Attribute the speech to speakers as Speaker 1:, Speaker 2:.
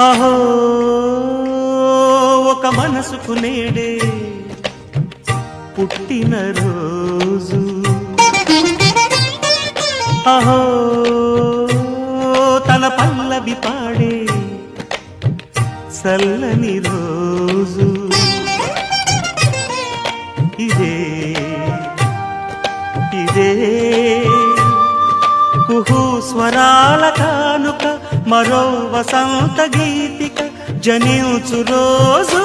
Speaker 1: అహో ఒక మనసుకు నేడే పుట్టిన రోజు, అహో తన పల్లవి పాడే చల్లని రోజు. ఇదే ఇదే కుహు స్వరాల కానుక, మరో వసంత గీతిక జనించు రోజు.